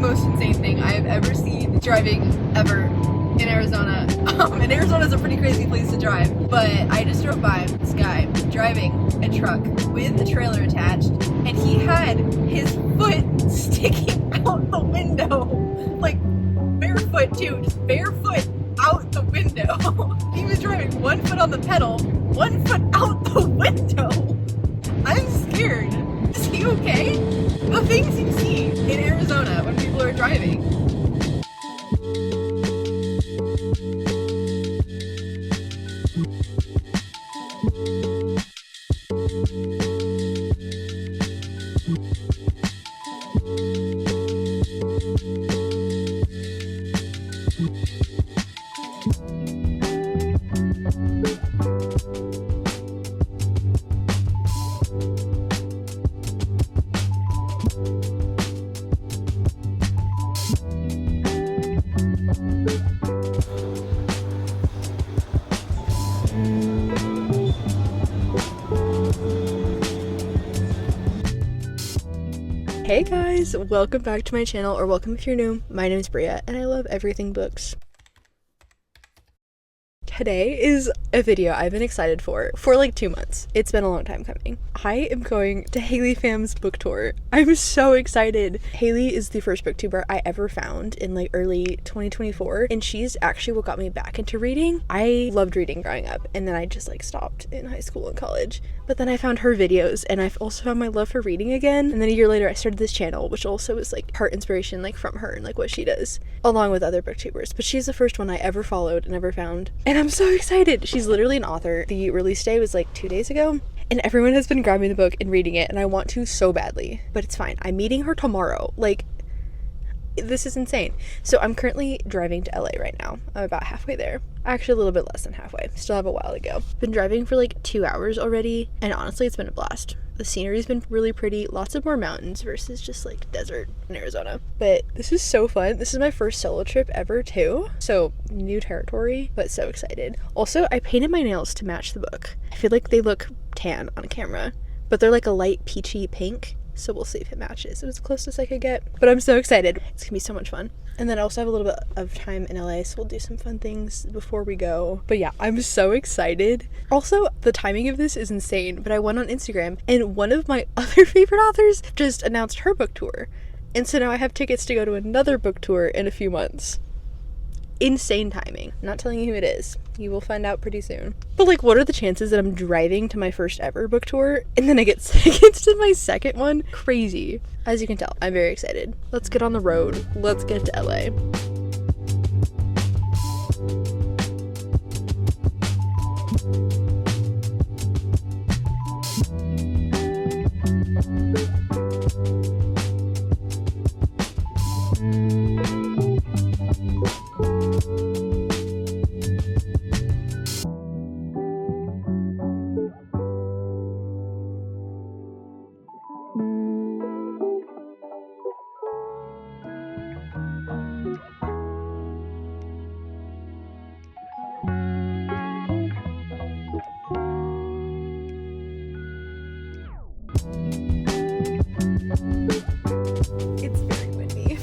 most insane thing I have ever seen driving ever in Arizona. And Arizona is a pretty crazy place to drive, but I just drove by this guy driving a truck with a trailer attached, and he had his foot sticking out the window, like barefoot too, just barefoot out the window. He was driving 1 foot on the pedal, 1 foot out the window. I'm scared. Is he okay? The things you see in Arizona when people are driving. Hey guys, welcome back to my channel, or welcome if you're new. My name is Bria and I love everything books. Today is a video I've been excited for like 2 months. It's been a long time coming. I am going to Haley Pham's book tour. I'm so excited. Haley is the first booktuber I ever found in like early 2024, and she's actually what got me back into reading. I loved reading growing up, and then I just like stopped in high school and college. But then I found her videos, and I've also found my love for reading again. And then a year later I started this channel, which also is like part inspiration like from her and like what she does, along with other booktubers. But she's the first one I ever followed and ever found, and I'm so excited. She's literally an author. The release day was like 2 days ago, and everyone has been grabbing the book and reading it, and I want to so badly, but it's fine. I'm meeting her tomorrow. Like, this is insane. So I'm currently driving to LA right now. I'm about halfway there. Actually, a little bit less than halfway. Still have a while to go. Been driving for like 2 hours already, and honestly, it's been a blast. The scenery's been really pretty. Lots of more mountains versus just like desert in Arizona. But this is so fun. This is my first solo trip ever too. So new territory, but so excited. Also, I painted my nails to match the book. I feel like they look tan on camera, but they're like a light peachy pink. So we'll see if it matches. It was the closest I could get, but I'm so excited. It's gonna be so much fun. And then I also have a little bit of time in LA, so we'll do some fun things before we go. But yeah, I'm so excited. Also, the timing of this is insane, but I went on Instagram and one of my other favorite authors just announced her book tour. And so now I have tickets to go to another book tour in a few months. Insane timing. I'm not telling you who it is. You will find out pretty soon. But like, what are the chances that I'm driving to my first ever book tour and then I get tickets to my second one? Crazy. As you can tell, I'm very excited. Let's get on the road. Let's get to LA. It's very windy.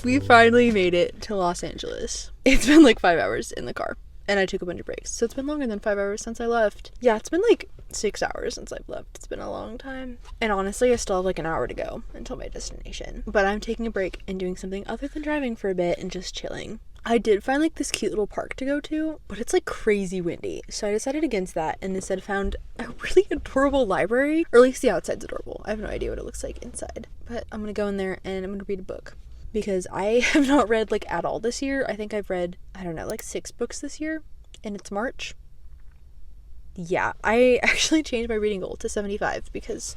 We finally made it to Los Angeles. It's been like 5 hours in the car, and I took a bunch of breaks, so it's been longer than 5 hours since I left. Yeah, it's been like 6 hours since I've left. It's been a long time. And honestly, I still have like an hour to go until my destination. But I'm taking a break and doing something other than driving for a bit and just chilling. I did find like this cute little park to go to, but it's like crazy windy. So I decided against that and instead found a really adorable library, or at least the outside's adorable. I have no idea what it looks like inside, but I'm gonna go in there and I'm gonna read a book. Because I have not read like at all this year. I think I've read, I don't know, like 6 books this year, and it's March. yeah, I actually changed my reading goal to 75 because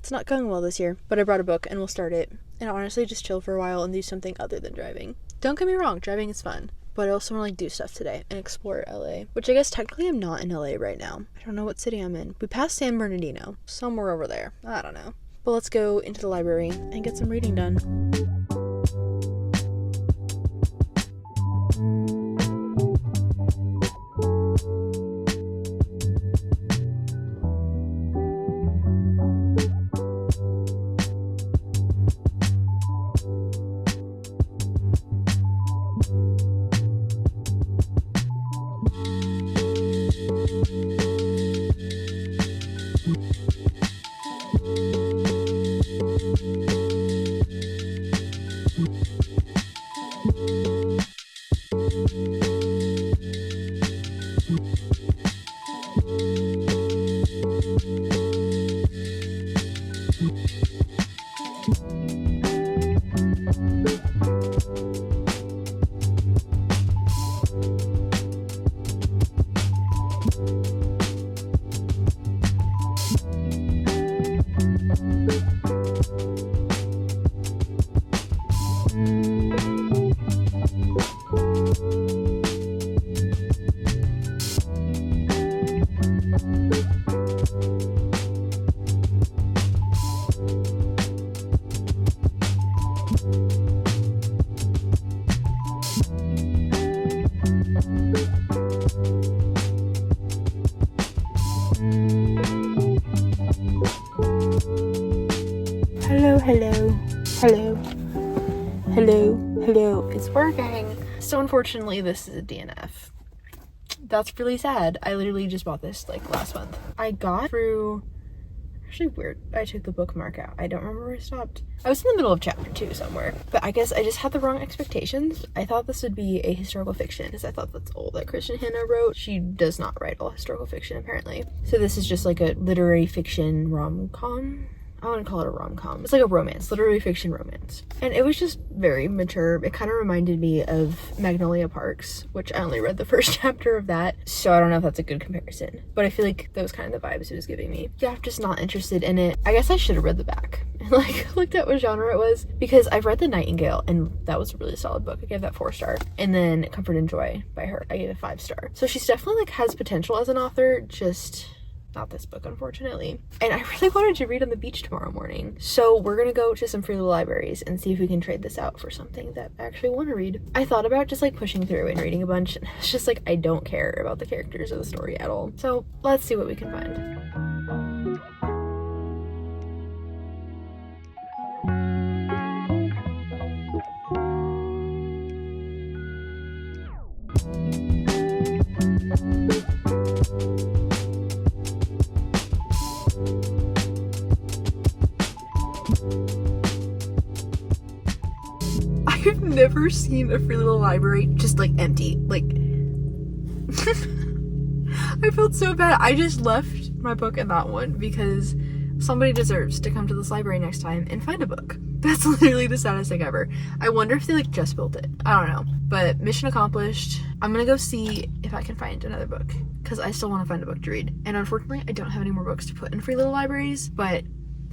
it's not going well this year. But I brought a book and we'll start it. And honestly, just chill for a while and do something other than driving. Don't get me wrong, driving is fun. But I also want to like do stuff today and explore LA, which I guess technically I'm not in LA right now. I don't know what city I'm in. We passed San Bernardino, somewhere over there. I don't know. But let's go into the library and get some reading done. Hello, it's working. So unfortunately, this is a DNF. That's really sad. I literally just bought this like last month. I got through, actually weird, I took the bookmark out. I don't remember where I stopped. I was in the middle of chapter 2 somewhere, but I guess I just had the wrong expectations. I thought this would be a historical fiction because I thought that's all that Kristen Hanna wrote. She does not write all historical fiction apparently. So this is just like a literary fiction rom-com. I wouldn't call it a rom-com. It's like a romance, literary fiction romance. And it was just very mature. It kind of reminded me of Magnolia Parks, which I only read the first chapter of that. So I don't know if that's a good comparison. But I feel like that was kind of the vibes it was giving me. Yeah, I'm just not interested in it. I guess I should have read the back and like looked at what genre it was. Because I've read The Nightingale and that was a really solid book. I gave that 4-star. And then Comfort and Joy by her, I gave it 5-star. So she's definitely like has potential as an author, just not this book, unfortunately. And I really wanted to read on the beach tomorrow morning. So we're gonna go to some free little libraries and see if we can trade this out for something that I actually want to read. I thought about just like pushing through and reading a bunch, and it's just like I don't care about the characters or the story at all. So let's see what we can find. I've never seen a free little library just like empty. Like I felt so bad. I just left my book in that one because somebody deserves to come to this library next time and find a book. That's literally the saddest thing ever. I wonder if they like just built it. I don't know. But mission accomplished. I'm gonna go see if I can find another book because I still want to find a book to read. And unfortunately, I don't have any more books to put in free little libraries, but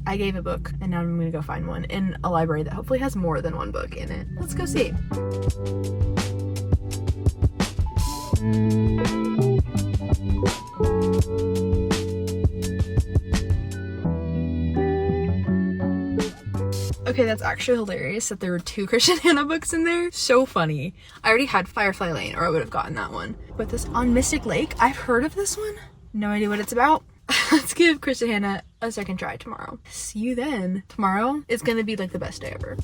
I gave a book and now I'm gonna go find one in a library that hopefully has more than one book in it. Let's go see. Okay, that's actually hilarious that there were 2 Kristen Hanna books in there. So funny. I already had Firefly Lane or I would have gotten that one. But this On Mystic Lake, I've heard of this one. No idea what it's about. Let's give Kristen Hanna a second try tomorrow. See you then. Tomorrow is gonna be like the best day ever.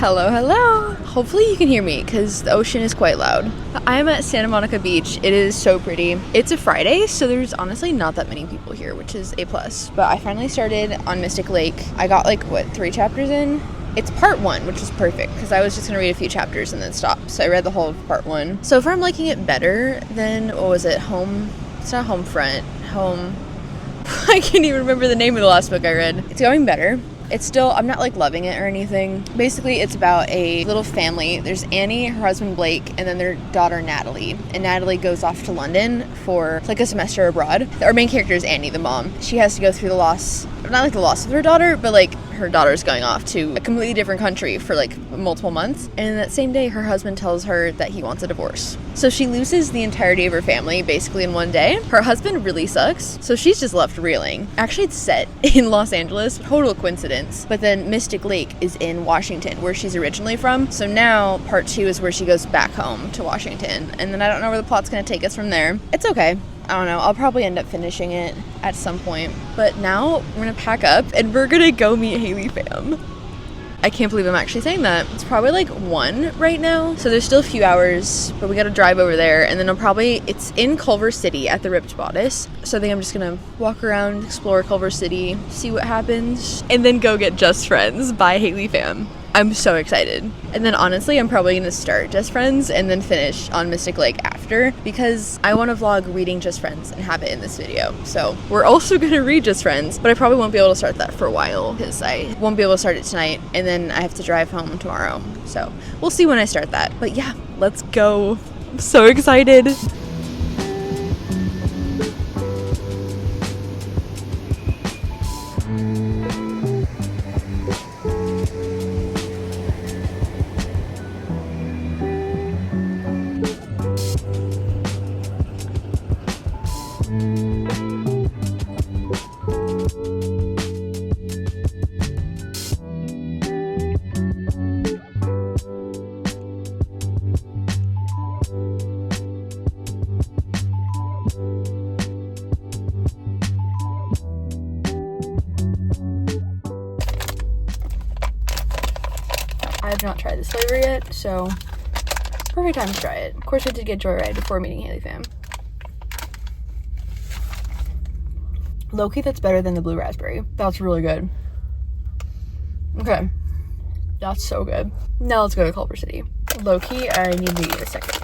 Hello, hello. Hopefully you can hear me because the ocean is quite loud. I'm at Santa Monica Beach. It is so pretty. It's a Friday, so there's honestly not that many people here, which is a plus. But I finally started on Mystic Lake. I got like, 3 chapters in? It's part 1, which is perfect because I was just going to read a few chapters and then stop. So I read the whole of part 1. So far I'm liking it better than, what was it? It's not Homefront. I can't even remember the name of the last book I read. It's going better. It's still, I'm not like loving it or anything. Basically, it's about a little family. There's Annie, her husband Blake, and then their daughter Natalie. And Natalie goes off to London for like a semester abroad. Our main character is Annie, the mom. She has to go through the loss, not like the loss of her daughter, but like her daughter's going off to a completely different country for like multiple months. And that same day, her husband tells her that he wants a divorce. So she loses the entirety of her family basically in one day. Her husband really sucks, so she's just left reeling. Actually, it's set in Los Angeles, total coincidence. But then Mystic Lake is in Washington, where she's originally from. So now part 2 is where she goes back home to Washington. And then I don't know where the plot's gonna take us from there. It's okay. I don't know, I'll probably end up finishing it at some point. But now we're gonna pack up and we're gonna go meet Haley Pham. I can't believe I'm actually saying that. It's probably like 1 right now. So there's still a few hours, but we gotta drive over there. And then it's in Culver City at the Ripped Bodice. So I think I'm just gonna walk around, explore Culver City, see what happens, and then go get Just Friends by Haley Pham. I'm so excited. And then honestly, I'm probably gonna start Just Friends and then finish on Mystic Lake after because I wanna vlog reading Just Friends and have it in this video. So we're also gonna read Just Friends, but I probably won't be able to start that for a while because I won't be able to start it tonight and then I have to drive home tomorrow. So we'll see when I start that. But yeah, let's go. I'm so excited. I have not tried this flavor yet, so perfect time to try it. Of course, I did get Joyride before meeting Haley Pham. Low-key, that's better than the blue raspberry. That's really good. Okay. That's so good. Now let's go to Culver City. Low-key, I need to eat a second.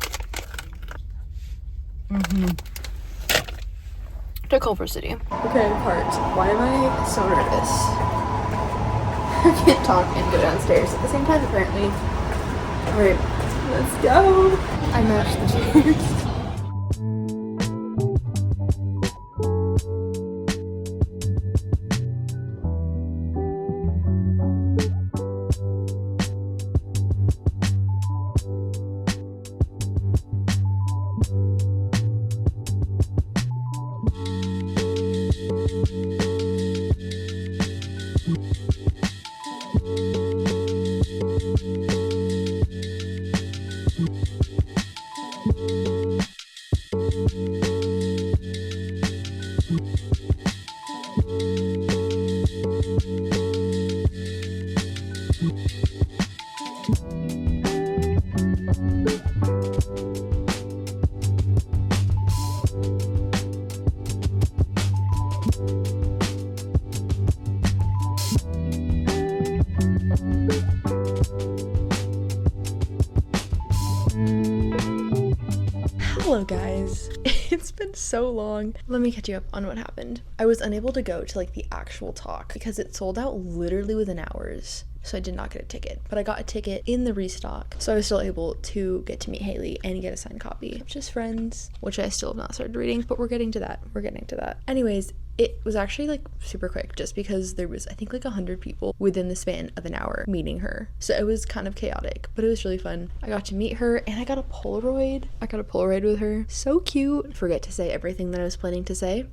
To Culver City. Okay, part. Why am I so nervous? I can't talk and go downstairs at the same time, apparently. Alright, let's go. I matched the chairs. Hello guys, it's been so long. Let me catch you up on what happened. I was unable to go to like the actual talk because it sold out literally within hours. So I did not get a ticket, but I got a ticket in the restock. So I was still able to get to meet Haley and get a signed copy of Just Friends, which I still have not started reading, but we're getting to that. Anyways, it was actually like super quick just because there was, I think, like 100 people within the span of an hour meeting her. So it was kind of chaotic, but it was really fun. I got to meet her and I got a Polaroid. with her. So cute. Forget to say everything that I was planning to say.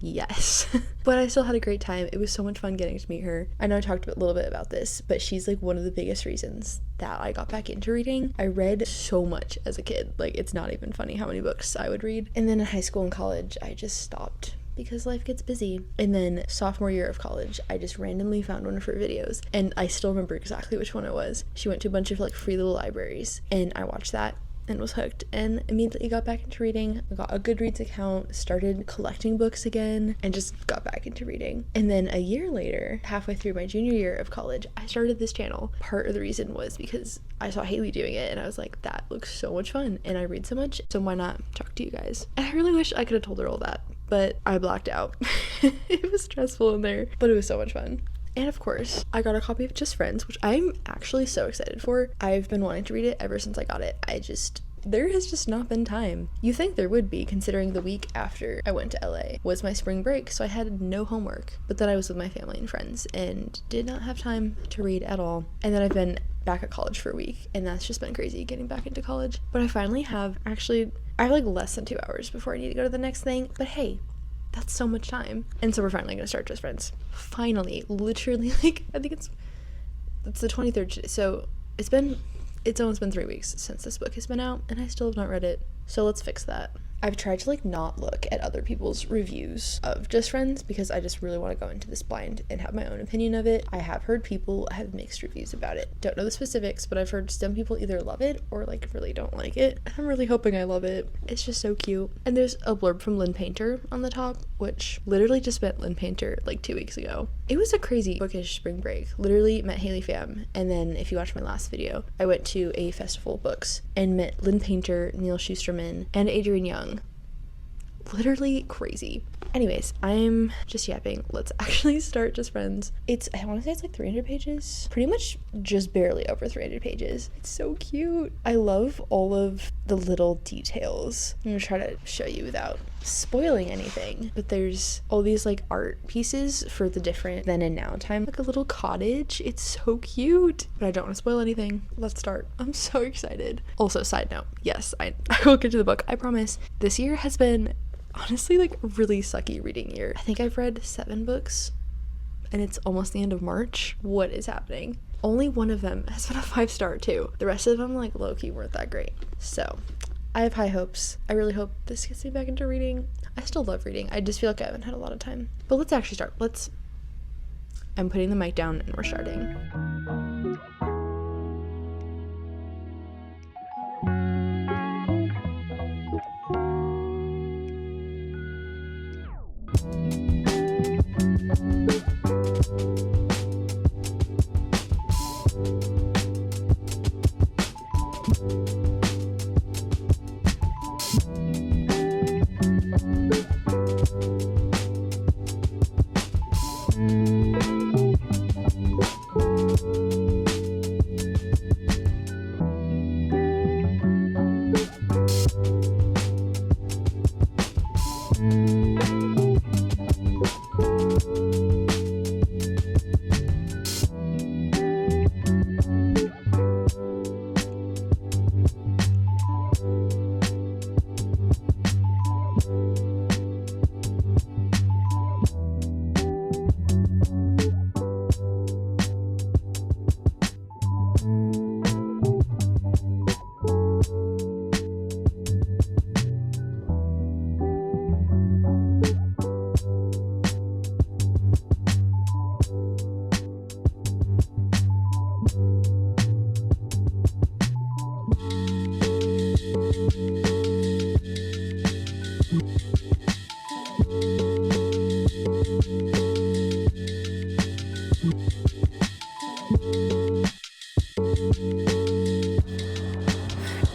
Yes. But I still had a great time. It was so much fun getting to meet her. I know I talked a little bit about this, but she's like one of the biggest reasons that I got back into reading. I read so much as a kid. Like, it's not even funny how many books I would read. And then in high school and college, I just stopped because life gets busy. And then sophomore year of college, I just randomly found one of her videos, and I still remember exactly which one it was. She went to a bunch of like free little libraries, and I watched that and was hooked, and immediately got back into reading. I got a Goodreads account, started collecting books again, and just got back into reading. And then a year later, halfway through my junior year of college, I started this channel. Part of the reason was because I saw Haley doing it, and I was like, that looks so much fun, and I read so much, so why not talk to you guys? And I really wish I could have told her all that, but I blacked out. It was stressful in there, but it was so much fun. And of course, I got a copy of Just Friends, which I'm actually so excited for. I've been wanting to read it ever since I got it. There has just not been time. You think there would be, considering the week after I went to LA was my spring break, so I had no homework. But then I was with my family and friends and did not have time to read at all. And then I've been back at college for a week, and that's just been crazy getting back into college. But I finally have, I have like less than 2 hours before I need to go to the next thing. But hey, that's so much time. And so we're finally gonna start Just Friends. Finally, literally, like, I think it's the 23rd today, so it's almost been 3 weeks since this book has been out, and I still have not read it, so let's fix that. I've tried to like not look at other people's reviews of Just Friends because I just really want to go into this blind and have my own opinion of it. I have heard people have mixed reviews about it. Don't know the specifics, but I've heard some people either love it or like really don't like it. I'm really hoping I love it. It's just so cute. And there's a blurb from Lynn Painter on the top, which literally just met Lynn Painter like 2 weeks ago. It was a crazy bookish spring break. Literally met Haley Pham, and then if you watch my last video, I went to a festival of books and met Lynn Painter, Neil Shusterman, and Adrienne Young. Literally crazy. Anyways, I'm just yapping. Let's actually start Just Friends. I want to say it's like 300 pages. Pretty much just barely over 300 pages. It's so cute. I love all of the little details. I'm gonna try to show you without spoiling anything. But there's all these like art pieces for the different then and now time. Like a little cottage. It's so cute. But I don't want to spoil anything. Let's start. I'm so excited. Also, side note, yes, I will get to the book. I promise. This year has been honestly like a really sucky reading year. I think I've read 7 books and it's almost the end of March. What is happening? Only one of them has been a 5-star too. The rest of them like low-key weren't that great. So I have high hopes. I really hope this gets me back into reading. I still love reading. I just feel like I haven't had a lot of time. But let's actually start. I'm putting the mic down and we're starting.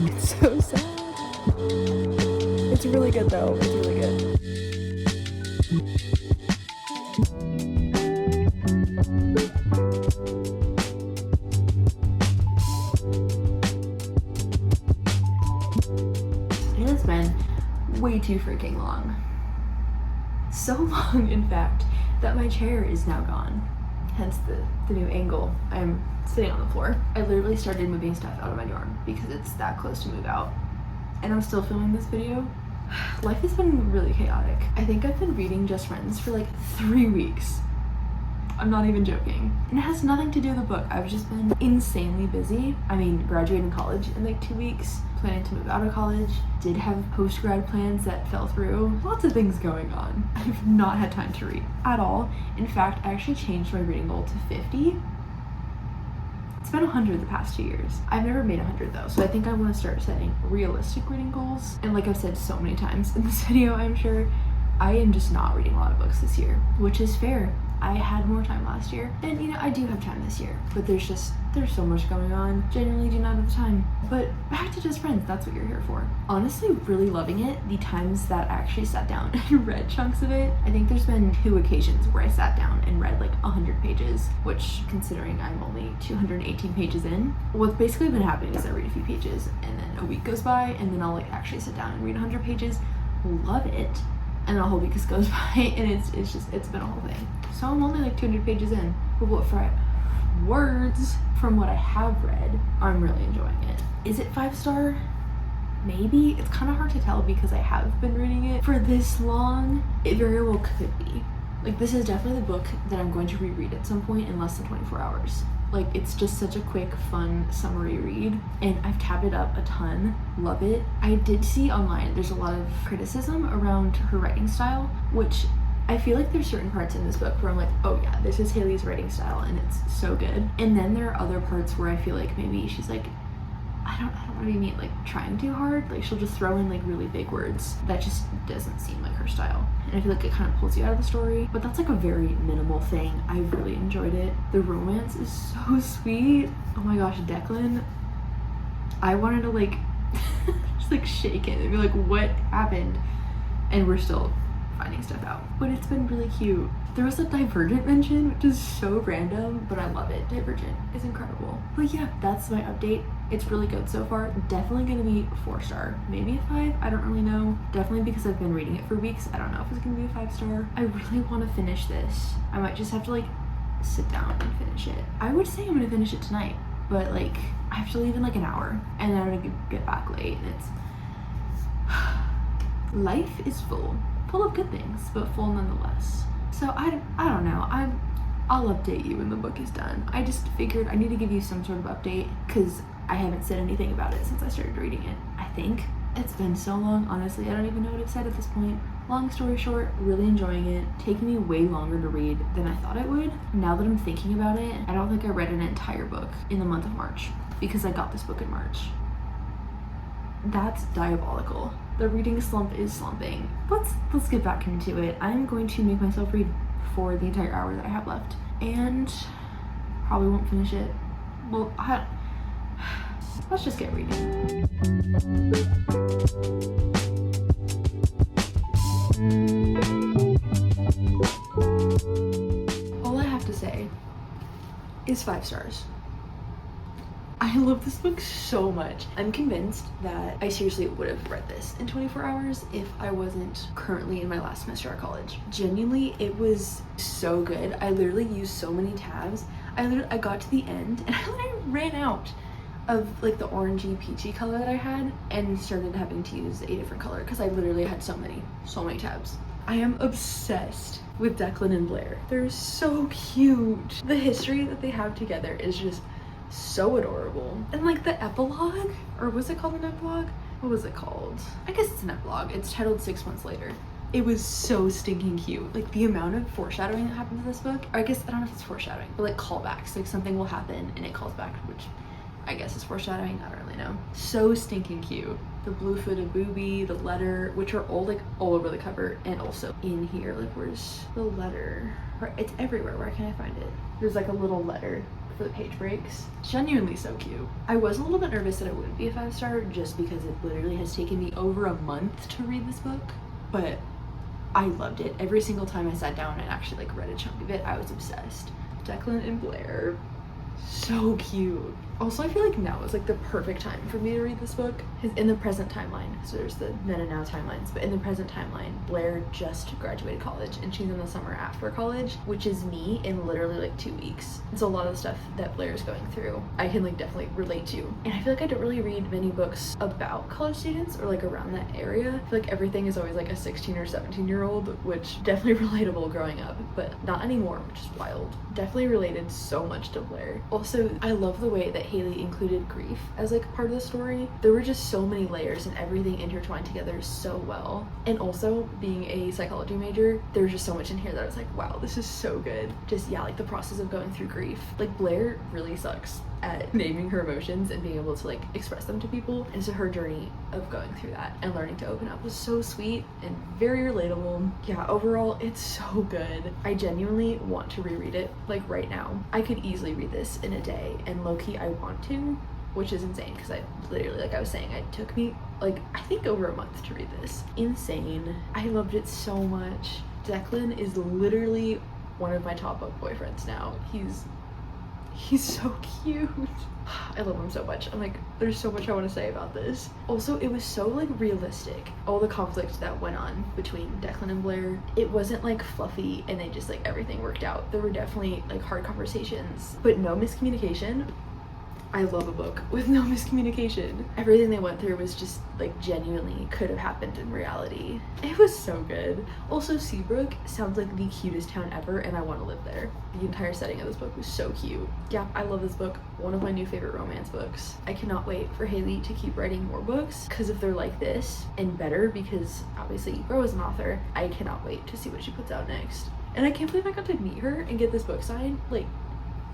It's so sad. It's really good though. It's really good. It has been way too freaking long. So long, in fact, that my chair is now gone. Hence the new angle. I'm sitting on the floor. I literally started moving stuff out of my dorm because it's that close to move out. And I'm still filming this video. Life has been really chaotic. I think I've been reading Just Friends for like 3 weeks. I'm not even joking. And it has nothing to do with the book. I've just been insanely busy. I mean, graduating college in like 2 weeks, planning to move out of college, did have post-grad plans that fell through. Lots of things going on. I've not had time to read at all. In fact, I actually changed my reading goal to 50. It's been 100 the past 2 years. I've never made 100 though, so I think I want to start setting realistic reading goals. And like I've said so many times in this video, I'm sure, I am just not reading a lot of books this year, which is fair. I had more time last year, and you know, I do have time this year, but there's so much going on. Genuinely do not have the time. But back to Just Friends, that's what you're here for. Honestly, really loving it. The times that I actually sat down and read chunks of it, I think there's been 2 occasions where I sat down and read like 100 pages, which, considering I'm only 218 pages in, what's basically been happening is I read a few pages, and then a week goes by, and then I'll like actually sit down and read 100 pages, love it, and then a whole week goes by, and it's been a whole thing. So I'm only like 200 pages in, but what for words from what I have read, I'm really enjoying it. Is it 5-star? Maybe. It's kind of hard to tell because I have been reading it for this long. It very well could be. Like, this is definitely the book that I'm going to reread at some point in less than 24 hours. Like, it's just such a quick, fun, summary read, and I've tabbed it up a ton. Love it. I did see online there's a lot of criticism around her writing style, which I feel like there's certain parts in this book where I'm like, oh yeah, this is Haley's writing style and it's so good. And then there are other parts where I feel like maybe she's like, I don't know what you mean, like trying too hard. Like, she'll just throw in like really big words that just doesn't seem like her style. And I feel like it kind of pulls you out of the story, but that's like a very minimal thing. I really enjoyed it. The romance is so sweet. Oh my gosh, Declan. I wanted to like, just like shake it and be like, what happened? And we're still finding stuff out, but it's been really cute. There was a Divergent mention, which is so random, but I love it. Divergent is incredible. But yeah, that's my update. It's really good so far. Definitely gonna be 4-star, maybe a 5, I don't really know. Definitely because I've been reading it for weeks, I don't know if it's gonna be a 5-star. I really want to finish this. I might just have to like sit down and finish it. I would say I'm gonna finish it tonight, but like I have to leave in like an hour, and then I'm gonna get back late, and it's life is full of good things, but full nonetheless. So I don't know. I'll update you when the book is done. I just figured I need to give you some sort of update because I haven't said anything about it since I started reading it. I think it's been so long. Honestly, I don't even know what I've said at this point. Long story short, really enjoying it. Taking me way longer to read than I thought it would. Now that I'm thinking about it, I don't think I read an entire book in the month of March because I got this book in March. That's diabolical. The reading slump is slumping. Let's get back into it. I'm going to make myself read for the entire hour that I have left, and probably won't finish it. Well, let's just get reading. All I have to say is 5 stars. I love this book so much. I'm convinced that I seriously would have read this in 24 hours if I wasn't currently in my last semester at college. Genuinely, it was so good. I literally used so many tabs. I got to the end and I literally ran out of like the orangey peachy color that I had and started having to use a different color because I literally had so many tabs. I am obsessed with Declan and Blair. They're so cute. The history that they have together is just so adorable. And like the epilogue, or was it called an epilogue? What was it called? I guess it's an epilogue. It's titled 6 months later. It was so stinking cute. Like the amount of foreshadowing that happens in this book, or I guess I don't know if it's foreshadowing, but like callbacks, like something will happen and it calls back, which I guess is foreshadowing. I don't really know. So stinking cute. The blue-footed booby, the letter, which are all like all over the cover and also in here. Like, where's the letter? It's everywhere. Where can I find it? There's like a little letter for the page breaks. Genuinely so cute. I was a little bit nervous that it wouldn't be a 5-star just because it literally has taken me over a month to read this book, but I loved it. Every single time I sat down and actually like read a chunk of it, I was obsessed. Declan and Blair, so cute. Also, I feel like now is like the perfect time for me to read this book. Because in the present timeline, so there's the then and now timelines, but in the present timeline, Blair just graduated college and she's in the summer after college, which is me in literally like 2 weeks. And so a lot of the stuff that Blair's going through, I can like definitely relate to. And I feel like I don't really read many books about college students or like around that area. I feel like everything is always like a 16 or 17-year-old, which definitely relatable growing up, but not anymore, which is wild. Definitely related so much to Blair. Also, I love the way that Haley included grief as like part of the story. There were just so many layers and everything intertwined together so well. And also being a psychology major, there's just so much in here that I was like, wow, this is so good. Just, yeah, like the process of going through grief. Like Blair really sucks at naming her emotions and being able to like express them to people, and so her journey of going through that and learning to open up was so sweet and very relatable. Yeah, overall it's so good. I genuinely want to reread it like right now. I could easily read this in a day, and low-key I want to, which is insane because I literally, like I was saying, it took me like I think over a month to read this. Insane. I loved it so much. Declan is literally one of my top book boyfriends now. He's so cute. I love him so much. I'm like, there's so much I want to say about this. Also, it was so like realistic. All the conflict that went on between Declan and Blair, it wasn't like fluffy and they just like everything worked out. There were definitely like hard conversations, but no miscommunication. I love a book with no miscommunication. Everything they went through was just like genuinely could have happened in reality. It was so good. Also, Seabrook sounds like the cutest town ever and I want to live there. The entire setting of this book was so cute. Yeah, I love this book. One of my new favorite romance books. I cannot wait for Haley to keep writing more books because if they're like this and better, because obviously you grow as an author, I cannot wait to see what she puts out next. And I can't believe I got to meet her and get this book signed. Like,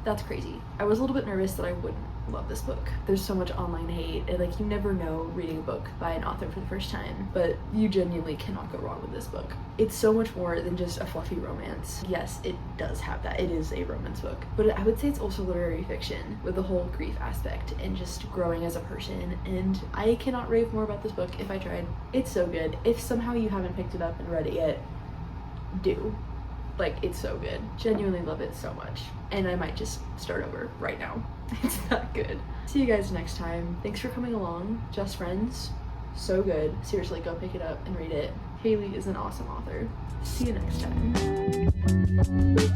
that's crazy. I was a little bit nervous that I wouldn't love this book. There's so much online hate and like you never know reading a book by an author for the first time, but you genuinely cannot go wrong with this book. It's so much more than just a fluffy romance. Yes, it does have that. It is a romance book, but I would say it's also literary fiction with the whole grief aspect and just growing as a person, and I cannot rave more about this book if I tried. It's so good. If somehow you haven't picked it up and read it yet, do. Like, it's so good. Genuinely love it so much. And I might just start over right now. It's that good. See you guys next time. Thanks for coming along. Just Friends. So good. Seriously, go pick it up and read it. Haley is an awesome author. See you next time.